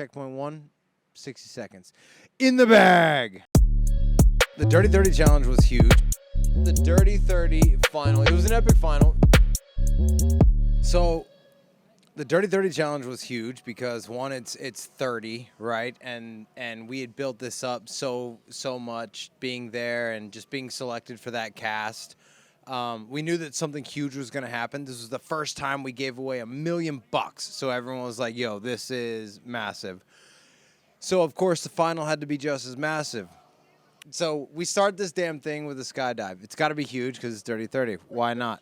Checkpoint 1, 60 seconds. In the bag! The Dirty 30 challenge was huge. The Dirty 30 final, it was an epic final. So, the Dirty 30 challenge was huge because one, it's 30, right? And we had built this up so much, being there and just being selected for that cast. We knew that something huge was going to happen. This was the first time we gave away $1 million. So everyone was like, yo, this is massive. So, of course, the final had to be just as massive. So we start this damn thing with a skydive. It's got to be huge because it's Dirty 30. Why not?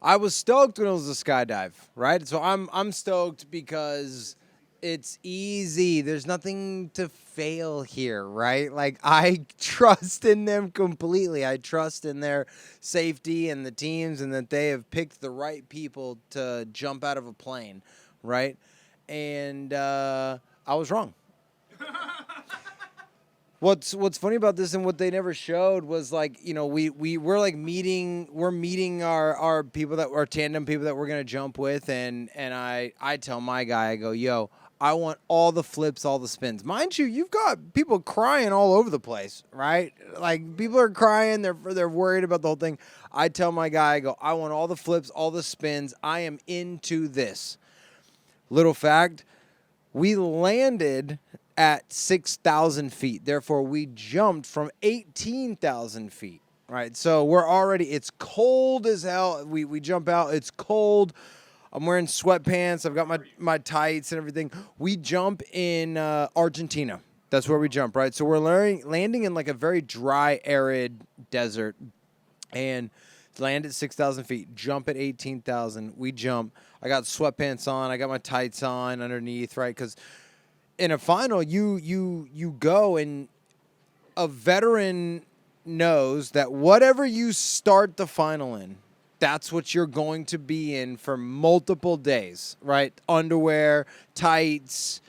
I was stoked when it was a skydive, right? So I'm stoked because it's easy. There's nothing to fail here, right? Like, I trust in them completely. I trust in their safety and the teams and that they have picked the right people to jump out of a plane, right? And I was wrong. What's funny about this and what they never showed was, like, you know, we're like meeting our people, that our tandem people that we're gonna jump with, and I tell my guy, I go, yo, I want all the flips, all the spins. Mind you, you've got people crying all over the place, right? Like, people are crying, they're worried about the whole thing. I tell my guy, I go, I want all the flips, all the spins. I am into this. Little fact, we landed at 6,000 feet. Therefore, we jumped from 18,000 feet, right? So we're already, it's cold as hell. We jump out, it's cold. I'm wearing sweatpants. I've got my tights and everything. We jump in Argentina. That's where we jump, right? So we're landing in like a very dry, arid desert, and land at 6,000 feet, jump at 18,000. We jump. I got sweatpants on. I got my tights on underneath, right? Because in a final, you go, and a veteran knows that whatever you start the final in, that's what you're going to be in for multiple days, right? Underwear, tights,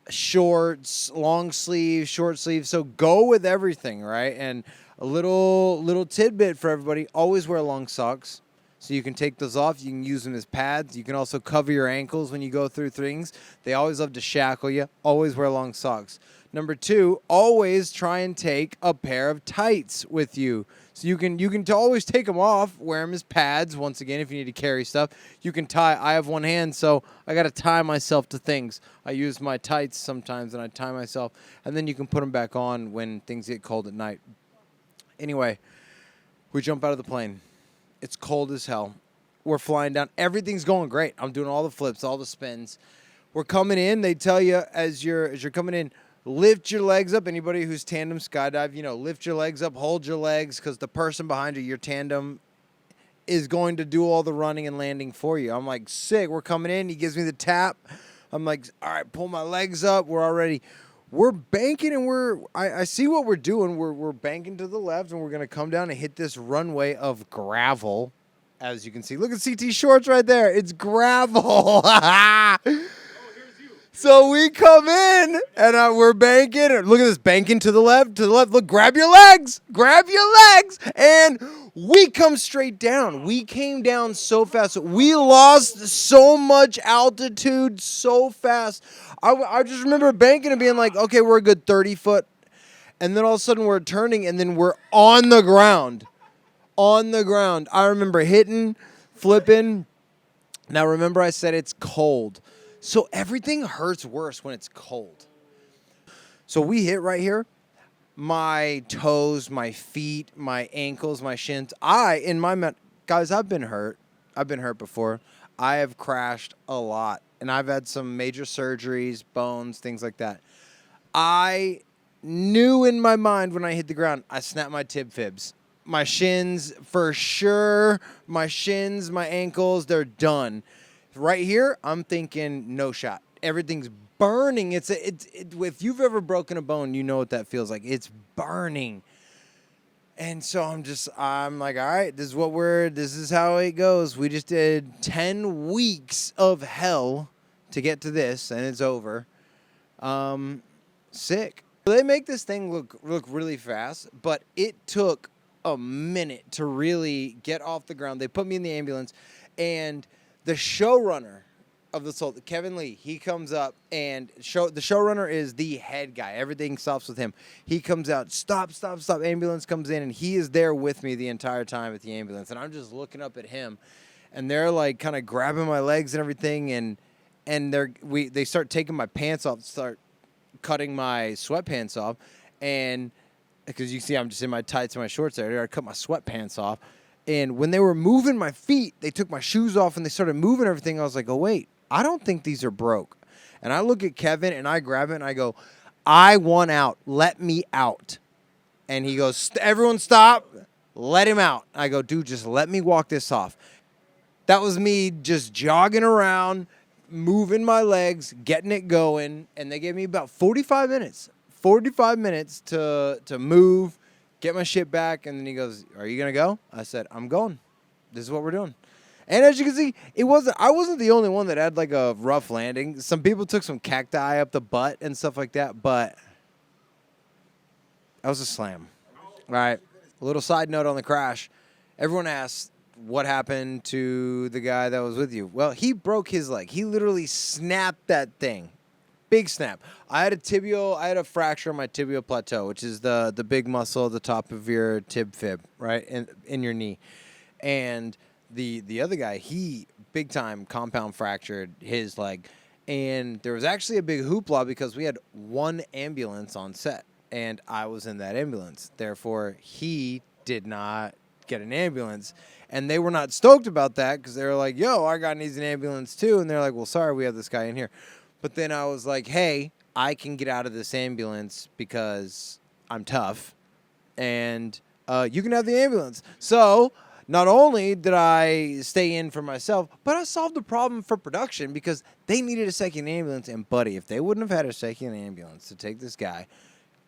shorts, long sleeves, short sleeves. So go with everything, right? And a little tidbit for everybody: always wear long socks. So you can take those off. You can use them as pads. You can also cover your ankles when you go through things. They always love to shackle you. Always wear long socks. Number 2, always try and take a pair of tights with you. So you can always take them off, wear them as pads. Once again, if you need to carry stuff, you can tie. I have one hand, so I got to tie myself to things. I use my tights sometimes, and I tie myself. And then you can put them back on when things get cold at night. Anyway, we jump out of the plane. It's cold as hell. We're flying down. Everything's going great. I'm doing all the flips, all the spins. We're coming in. They tell you as you're coming in, lift your legs up. Anybody who's tandem skydive, you know, lift your legs up, hold your legs, because the person behind you, your tandem, is going to do all the running and landing for you. I'm like, sick. We're coming in. He gives me the tap. I'm like, all right, pull my legs up. We're banking, and I see what we're doing. We're banking to the left, and we're going to come down and hit this runway of gravel, as you can see. Look at CT shorts right there. It's gravel. So we come in, and we're banking. Look at this, banking to the left, Look, grab your legs. And we come straight down. We came down so fast. We lost so much altitude so fast. I just remember banking and being like, okay, we're a good 30 foot. And then all of a sudden we're turning, and then we're on the ground. I remember hitting, flipping. Now, remember I said it's cold. So everything hurts worse when it's cold. So we hit right here. My toes, my feet, my ankles, my shins. Guys, I've been hurt. I've been hurt before. I have crashed a lot. And I've had some major surgeries, bones, things like that. I knew in my mind when I hit the ground, I snapped my tib fibs. My shins, for sure. My shins, my ankles, they're done. Right here, I'm thinking no shot. Everything's burning. If you've ever broken a bone, you know what that feels like. It's burning. And so I'm like, all right, this is how it goes. We just did 10 weeks of hell to get to this, and it's over. Sick. They make this thing look really fast, but it took a minute to really get off the ground. They put me in the ambulance, and the showrunner of the soul, Kevin Lee, he comes up, and the showrunner is the head guy. Everything stops with him. He comes out, stop. Ambulance comes in, and he is there with me the entire time at the ambulance. And I'm just looking up at him, and they're like kind of grabbing my legs and everything, and they start taking my pants off, start cutting my sweatpants off, and because you see I'm just in my tights and my shorts there, I cut my sweatpants off. And when they were moving my feet, they took my shoes off and they started moving everything. I was like, oh, wait, I don't think these are broke. And I look at Kevin and I grab it and I go, I want out. Let me out. And he goes, everyone stop. Let him out. I go, dude, just let me walk this off. That was me just jogging around, moving my legs, getting it going. And they gave me about 45 minutes. 45 minutes to move, get my shit back, and then he goes, are you going to go? I said, I'm going. This is what we're doing. And as you can see, I wasn't the only one that had like a rough landing. Some people took some cacti up the butt and stuff like that, but that was a slam. All right, a little side note on the crash. Everyone asks what happened to the guy that was with you. Well, he broke his leg. He literally snapped that thing. Big snap. I had a fracture on my tibial plateau, which is the big muscle at the top of your tib fib, right, in your knee. And the other guy, he big time compound fractured his leg. And there was actually a big hoopla because we had one ambulance on set, and I was in that ambulance. Therefore, he did not get an ambulance. And they were not stoked about that because they were like, yo, our guy needs an ambulance too. And they're like, well, sorry, we have this guy in here. But then I was like, hey, I can get out of this ambulance because I'm tough, and you can have the ambulance. So not only did I stay in for myself, but I solved the problem for production because they needed a second ambulance. And, buddy, if they wouldn't have had a second ambulance to take this guy,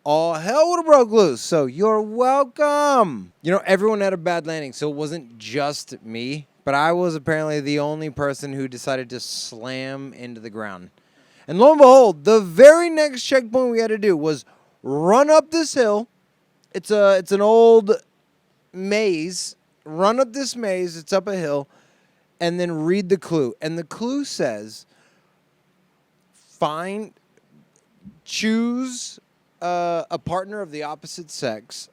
all hell would have broke loose. So you're welcome. You know, everyone had a bad landing, so it wasn't just me, but I was apparently the only person who decided to slam into the ground. And lo and behold, the very next checkpoint we had to do was run up this hill. It's an old maze. Run up this maze. It's up a hill. And then read the clue. And the clue says, choose a partner of the opposite sex.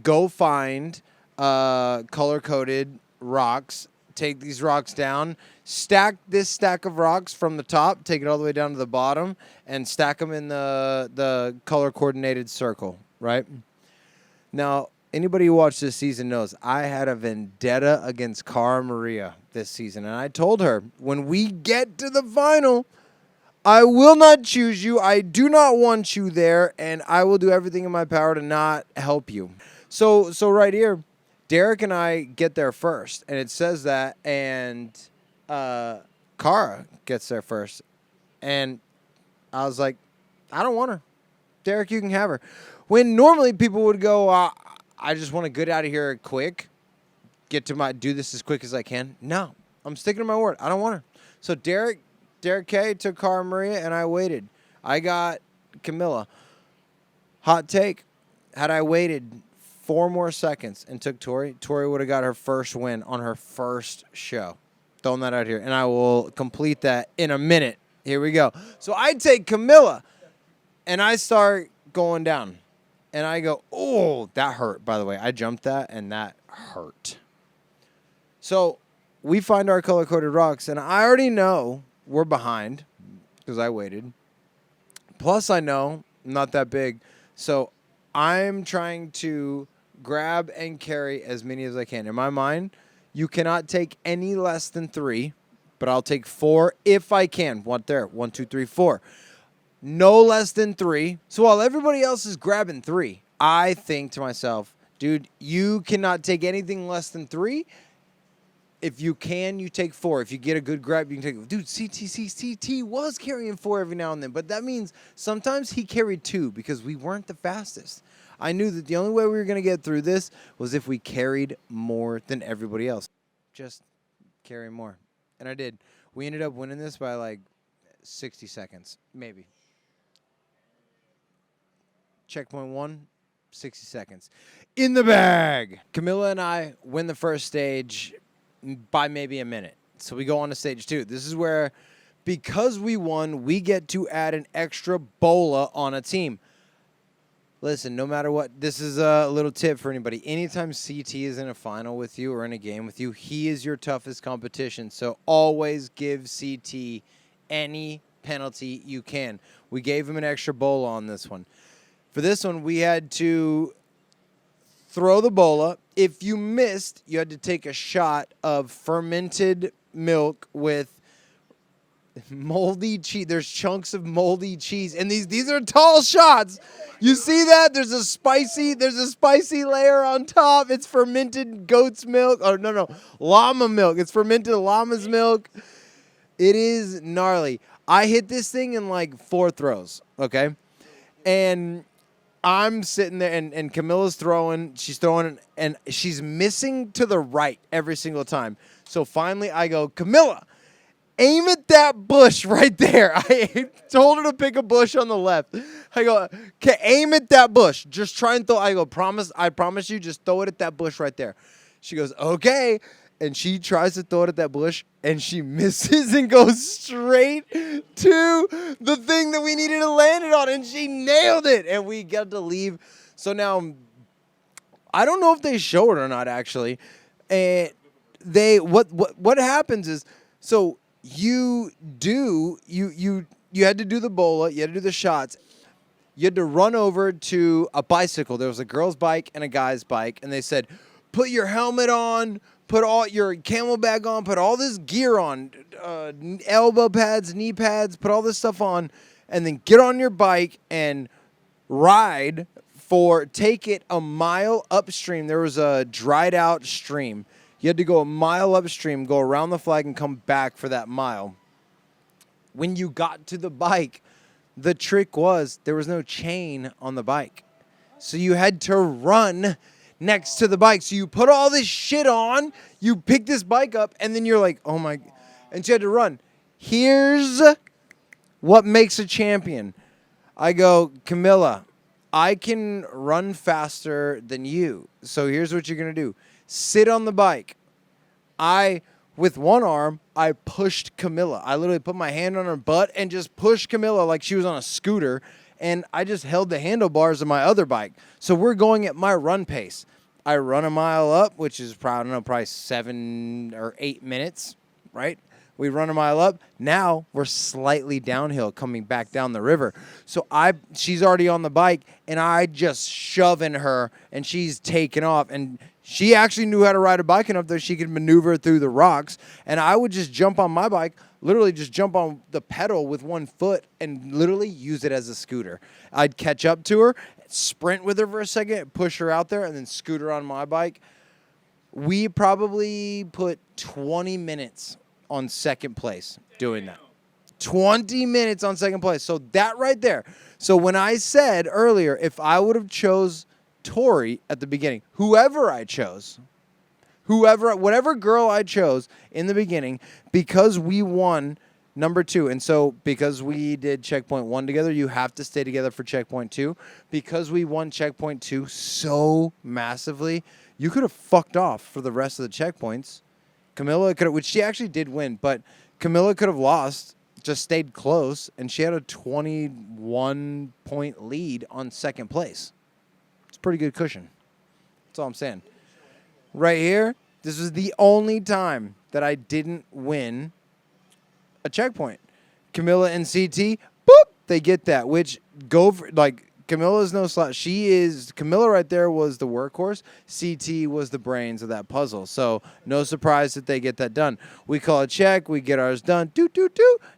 Go find color-coded rocks. Take these rocks down, stack this stack of rocks from the top, take it all the way down to the bottom, and stack them in the color-coordinated circle, right? Now, anybody who watched this season knows I had a vendetta against Cara Maria this season, and I told her, when we get to the final, I will not choose you, I do not want you there, and I will do everything in my power to not help you. So right here, Derek and I get there first, and it says that, and Cara gets there first. And I was like, I don't want her. Derek, you can have her. When normally people would go, I just want to get out of here quick, do this as quick as I can. No, I'm sticking to my word. I don't want her. So Derek K took Cara Maria, and I waited. I got Camilla. Hot take. Had I waited 4 more seconds and took Tori would have got her first win on her first show. Throwing that out here. And I will complete that in a minute. Here we go. So I take Camilla, and I start going down. And I go, oh, that hurt, by the way. I jumped that, and that hurt. So we find our color-coded rocks, and I already know we're behind because I waited. Plus, I know I'm not that big. So I'm trying to grab and carry as many as I can. In my mind, you cannot take any less than 3, but I'll take 4 if I can. 1, 2, 3, 4. No less than 3. So while everybody else is grabbing 3, I think to myself, dude, you cannot take anything less than 3. If you can, you take 4. If you get a good grab, you can take... Dude, CT was carrying 4 every now and then, but that means sometimes he carried 2 because we weren't the fastest. I knew that the only way we were going to get through this was if we carried more than everybody else. Just carry more. And I did. We ended up winning this by like 60 seconds, maybe. Checkpoint 1, 60 seconds. In the bag! Camilla and I win the first stage by maybe a minute. So we go on to stage 2. This is where Because we won, we get to add an extra bola on a team. Listen, no matter what, this is a little tip for anybody. Anytime CT is in a final with you or in a game with you, he is your toughest competition. So always give CT any penalty you can. We gave him an extra bola on this one. For this one, we had to throw the bola. If you missed, you had to take a shot of fermented milk with moldy cheese. There's chunks of moldy cheese, and these are tall shots. You see that? There's a spicy layer on top. It's fermented goat's milk. Oh no, llama milk. It's fermented llama's milk. It is gnarly. I hit this thing in like 4 throws, okay? And I'm sitting there, and Camilla's throwing. She's throwing, and she's missing to the right every single time. So finally, I go, Camilla, aim at that bush right there. I told her to pick a bush on the left. I go, okay, aim at that bush. Just try and throw. I go, I promise you, just throw it at that bush right there. She goes, okay. And she tries to throw it at that bush, and she misses and goes straight to the thing that we needed to land it on, and she nailed it, and we got to leave. So now, I don't know if they show it or not, actually. And what happens is, so you had to do the bola, you had to do the shots. You had to run over to a bicycle. There was a girl's bike and a guy's bike, and they said, put your helmet on, put all your camel bag on, put all this gear on, elbow pads, knee pads, put all this stuff on, and then get on your bike and ride take it a mile upstream. There was a dried out stream. You had to go a mile upstream, go around the flag, and come back for that mile. When you got to the bike, the trick was there was no chain on the bike. So you had to run next to the bike. So you put all this shit on, you pick this bike up, and then you're like, oh my, and you had to run. Here's what makes a champion. I go, Camilla, I can run faster than you. So here's what you're going to do. Sit on the bike. With one arm, I pushed Camilla. I literally put my hand on her butt and just pushed Camilla like she was on a scooter. And I just held the handlebars of my other bike. So we're going at my run pace. I run a mile up, which is probably 7 or 8 minutes, right? We run a mile up. Now we're slightly downhill coming back down the river. So she's already on the bike, and I just shoving her, and she's taking off. And she actually knew how to ride a bike enough that she could maneuver through the rocks. And I would just jump on my bike, literally just jump on the pedal with one foot and literally use it as a scooter. I'd catch up to her, sprint with her for a second, push her out there, and then scooter on my bike. We probably put 20 minutes on second place doing that. 20 minutes on second place. So that right there. So when I said earlier, if I would have chose Tori at the beginning, whatever girl I chose in the beginning, because we won number 2, and so because we did checkpoint 1 together, you have to stay together for checkpoint 2. Because we won checkpoint 2 so massively, you could have fucked off for the rest of the checkpoints. Camilla could have, which she actually did win, but Camilla could have lost, just stayed close, and she had a 21-point lead on second place. It's a pretty good cushion. That's all I'm saying. Right here, this was the only time that I didn't win a checkpoint. Camilla and CT, boop, they get that, which go for, like, Camilla's no slouch. Camilla right there was the workhorse. CT was the brains of that puzzle. So no surprise that they get that done. We call a check. We get ours done.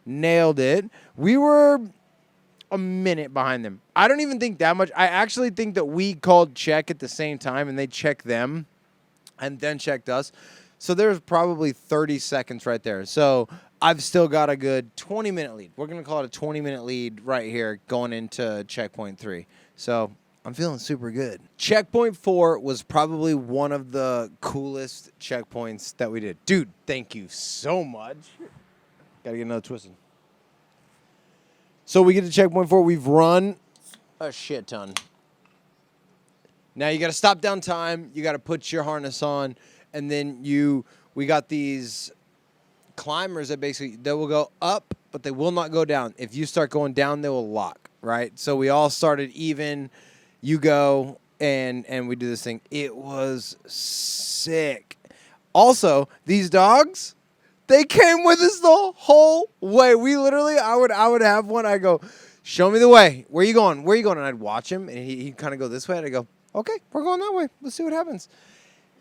Nailed it. We were a minute behind them. I don't even think that much. I actually think that we called check at the same time, and they checked them and then checked us. So there's probably 30 seconds right there. So I've still got a good 20-minute lead. We're going to call it a 20-minute lead right here going into checkpoint 3. So I'm feeling super good. Checkpoint 4 was probably one of the coolest checkpoints that we did. Dude, thank you so much. Got to get another twisted. So we get to checkpoint 4. We've run a shit ton. Now you got to stop down time. You got to put your harness on. And then we got these climbers that will go up, but they will not go down. If you start going down, they will lock, right? So we all started even. You go, and we do this thing. It was sick. Also, these dogs, they came with us the whole way. We literally, I would have one. I go, show me the way. Where you going? Where you going? And I'd watch him, and he'd kind of go this way. And I'd go, okay, we're going that way. Let's see what happens.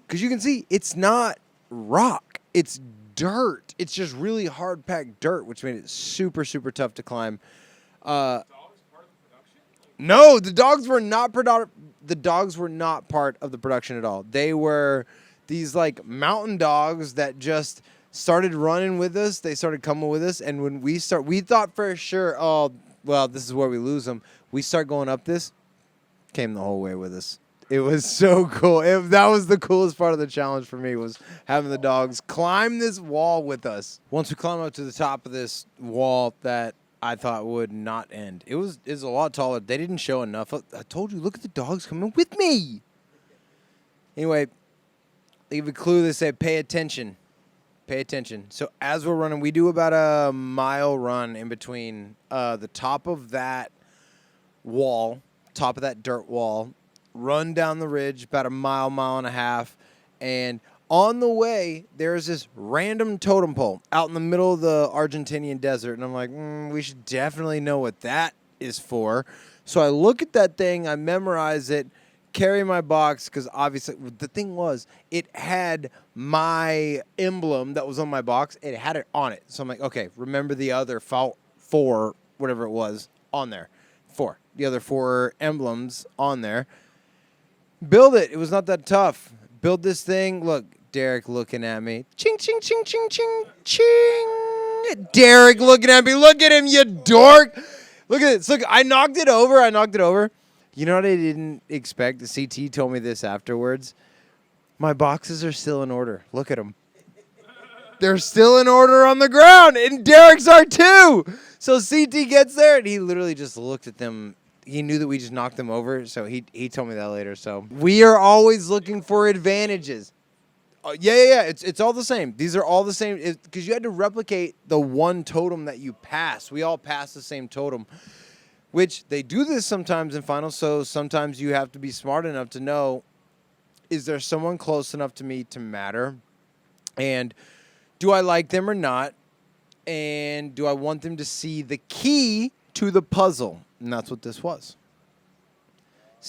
Because you can see, it's not rock. It's dirt. It's just really hard-packed dirt, which made it super, super tough to climb. No, the dogs were not the dogs were not part of the production at all. They were these like mountain dogs that just started running with us. They started coming with us, and when we thought for sure, oh, well, this is where we lose them. We start going up this, came the whole way with us. It was so cool. That was the coolest part of the challenge for me, was having the dogs climb this wall with us. Once we climb up to the top of this wall that I thought would not end. It was a lot taller. They didn't show enough. I told you, look at the dogs coming with me. Anyway, they give a clue. They say, pay attention. Pay attention. So as we're running, we do about a mile run in between the top of that wall, top of that dirt wall, run down the ridge about a mile, mile and a half, and on the way, there's this random totem pole out in the middle of the Argentinian desert, and I'm like, we should definitely know what that is for. So I look at that thing, I memorize it, carry my box, because obviously the thing was, it had my emblem that was on my box, it had it on it. So I'm like, okay, remember the other four, whatever it was, on there. The other 4 emblems on there. Build it. It was not that tough. Build this thing. Look, Derek looking at me. Ching, ching, ching, ching, ching, ching. Derek looking at me. Look at him, you dork. Look at this. Look, I knocked it over. You know what I didn't expect? The CT told me this afterwards. My boxes are still in order. Look at them. They're still in order on the ground, and Derek's are too. So CT gets there, and he literally just looked at them. He knew that we just knocked them over, so he told me that later. So we are always looking for advantages. Yeah. It's all the same. These are all the same because you had to replicate the one totem that you passed. We all passed the same totem, which they do this sometimes in finals. So sometimes you have to be smart enough to know, is there someone close enough to me to matter? And do I like them or not? And do I want them to see the key to the puzzle? And that's what this was.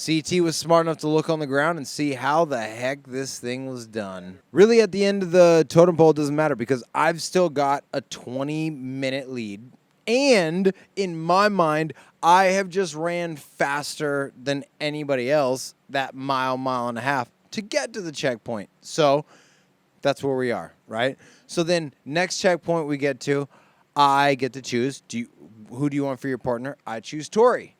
CT was smart enough to look on the ground and see how the heck this thing was done. Really, at the end of the totem pole, it doesn't matter because I've still got a 20-minute lead. And in my mind, I have just ran faster than anybody else that mile and a half to get to the checkpoint. So that's where we are, right? So then next checkpoint we get to, I get to choose. Who do you want for your partner? I choose Tori.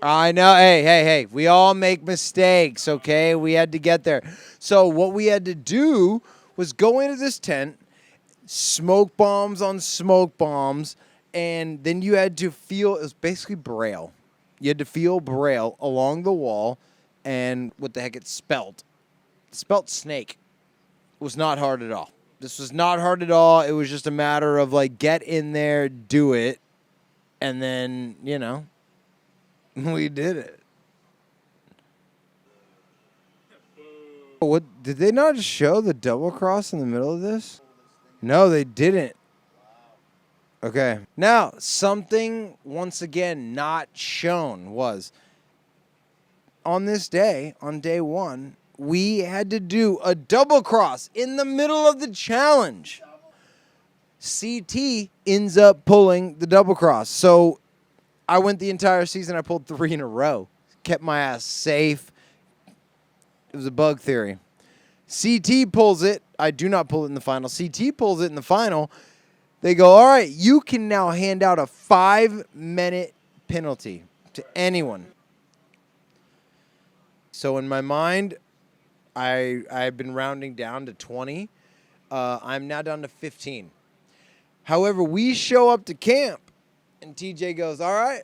I know. Hey. We all make mistakes, okay? We had to get there. So what we had to do was go into this tent, smoke bombs on smoke bombs, and then you had to feel, it was basically Braille. You had to feel Braille along the wall, and what the heck it spelled. It spelled snake. It was not hard at all. This was not hard at all. It was just a matter of, like, get in there, do it, and then, you know, we did it. What, did they not show the double cross in the middle of this? No, they didn't. Okay. Now, something, once again, not shown was, on this day, on day 1, we had to do a double cross in the middle of the challenge. CT ends up pulling the double cross. So I went the entire season. I pulled 3 in a row. Kept my ass safe. It was a bug theory. CT pulls it. I do not pull it in the final. CT pulls it in the final. They go, all right, you can now hand out a 5-minute penalty to anyone. So in my mind, I've been rounding down to 20. I'm now down to 15. However, we show up to camp, and TJ goes, all right,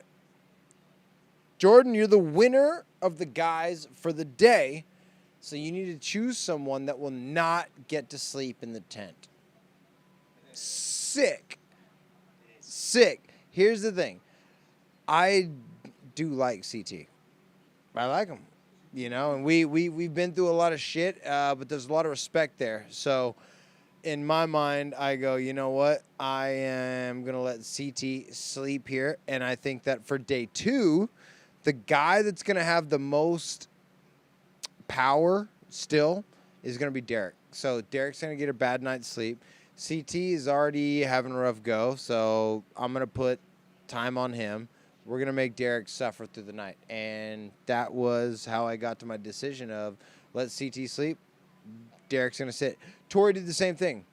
Jordan, you're the winner of the guys for the day, so you need to choose someone that will not get to sleep in the tent. Sick. sick. Here's the thing. I do like CT. I like him, you know, and we've been through a lot of shit, but there's a lot of respect there. So in my mind, I go, you know what? I am going to let CT sleep here. And I think that for day 2, the guy that's going to have the most power still is going to be Derek. So Derek's going to get a bad night's sleep. CT is already having a rough go, so I'm going to put time on him. We're going to make Derek suffer through the night. And that was how I got to my decision of let CT sleep. Derek's going to sit. Tori did the same thing.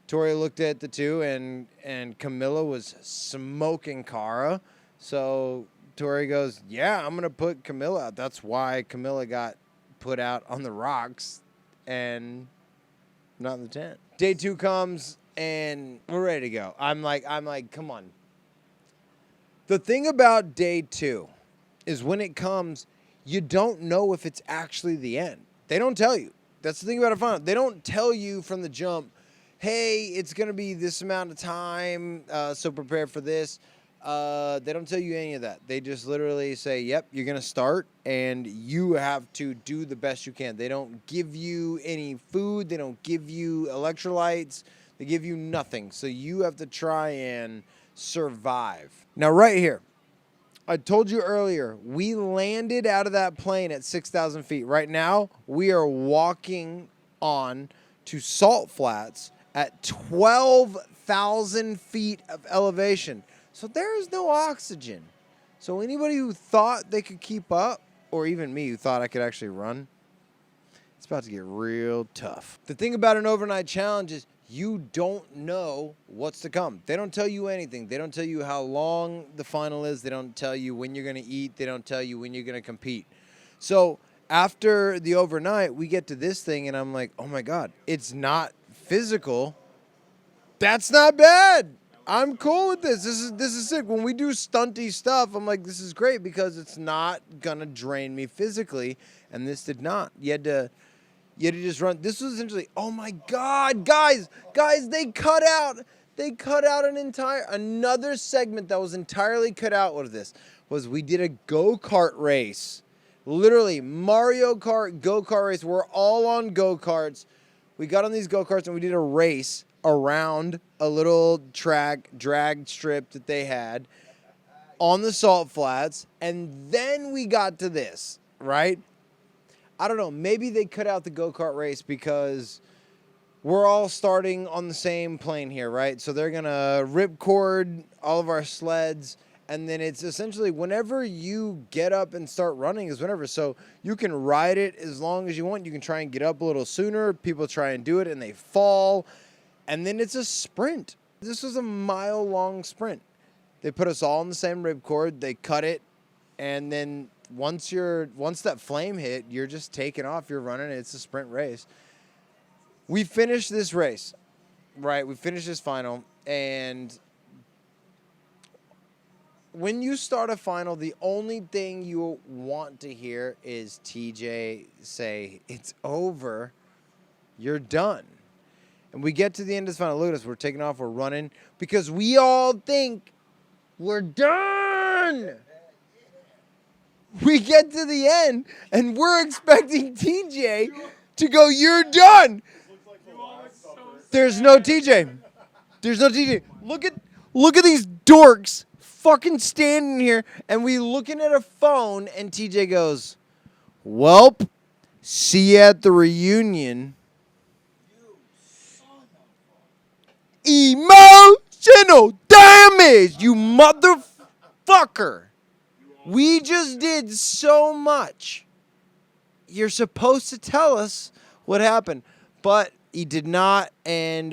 Tori looked at the 2, and Camilla was smoking Cara. So Tori goes, yeah, I'm going to put Camilla out. That's why Camilla got put out on the rocks and not in the tent. Day 2 comes, and we're ready to go. I'm like, come on. The thing about day 2 is when it comes, you don't know if it's actually the end. They don't tell you. That's the thing about a final. They don't tell you from the jump, hey, it's going to be this amount of time, so prepare for this. They don't tell you any of that. They just literally say, yep, you're going to start, and you have to do the best you can. They don't give you any food. They don't give you electrolytes. They give you nothing. So you have to try and survive. Now, right here, I told you earlier, we landed out of that plane at 6,000 feet. Right now, we are walking on to salt flats at 12,000 feet of elevation. So there is no oxygen. So anybody who thought they could keep up, or even me who thought I could actually run, it's about to get real tough. The thing about an overnight challenge is you don't know what's to come. They don't tell you anything. They don't tell you how long the final is. They don't tell you when you're going to eat. They don't tell you when you're going to compete. So after the overnight, we get to this thing, and I'm like, oh, my God, it's not physical. That's not bad. I'm cool with this. This is sick. When we do stunty stuff, I'm like, this is great because it's not going to drain me physically, and this did not. You had to just run. This was essentially, oh my God, guys, they cut out another segment that was entirely cut out of this. Was we did a go-kart race. Literally, Mario Kart go-kart race. We're all on go-karts. We got on these go-karts and we did a race around a little track drag strip that they had on the salt flats. And then we got to this, right? I don't know. Maybe they cut out the go-kart race because we're all starting on the same plane here, right? So they're going to ripcord all of our sleds. And then it's essentially whenever you get up and start running is whenever. So you can ride it as long as you want. You can try and get up a little sooner. People try and do it and they fall. And then it's a sprint. This was a mile-long sprint. They put us all in the same ripcord. They cut it. And then once that flame hit, you're just taking off. You're running. It's a sprint race. We finished this race, right? We finished this final. And when you start a final, the only thing you want to hear is TJ say, it's over. You're done. And we get to the end of this final. Look at us. We're taking off. We're running. Because we all think we're done. We get to the end, and we're expecting TJ to go, you're done. There's no TJ. There's no TJ. Look at these dorks fucking standing here, and we looking at a phone, and TJ goes, welp, see you at the reunion. Emotional damage, you motherfucker. We just did so much. You're supposed to tell us what happened. But he did not, and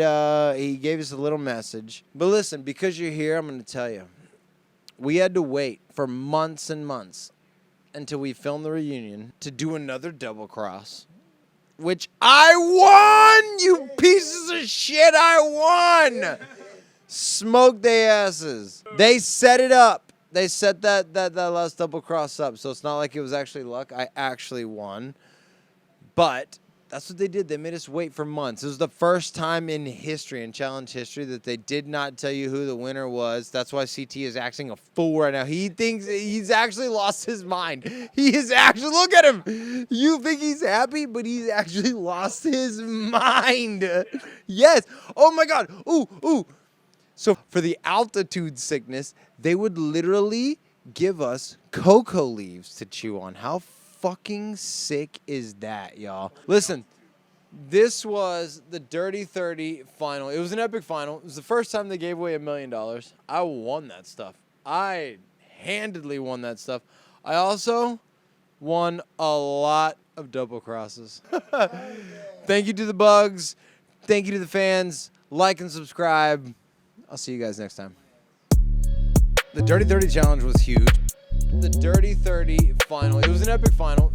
he gave us a little message. But listen, because you're here, I'm going to tell you. We had to wait for months and months until we filmed the reunion to do another double cross. Which I won, you pieces of shit, I won. Smoke their asses. They set it up. They set that last double cross up, so it's not like it was actually luck. I actually won. But That's what they did. They made us wait for months. It was the first time in history, in challenge history, that they did not tell you who the winner was. That's why CT is acting a fool right now. He thinks he's actually lost his mind. He is actually, look at him. You think he's happy, but he's actually lost his mind. Yes. Oh my God. Ooh, ooh. So for the altitude sickness, they would literally give us cocoa leaves to chew on. How fucking sick is that, y'all? Listen, this was the Dirty 30 final. It was an epic final. It was the first time they gave away $1 million. I won that stuff. I handedly won that stuff. I also won a lot of double crosses. Thank you to the bugs. Thank you to the fans. Like and subscribe. I'll see you guys next time. The Dirty 30 challenge was huge. The Dirty 30 final. It was an epic final.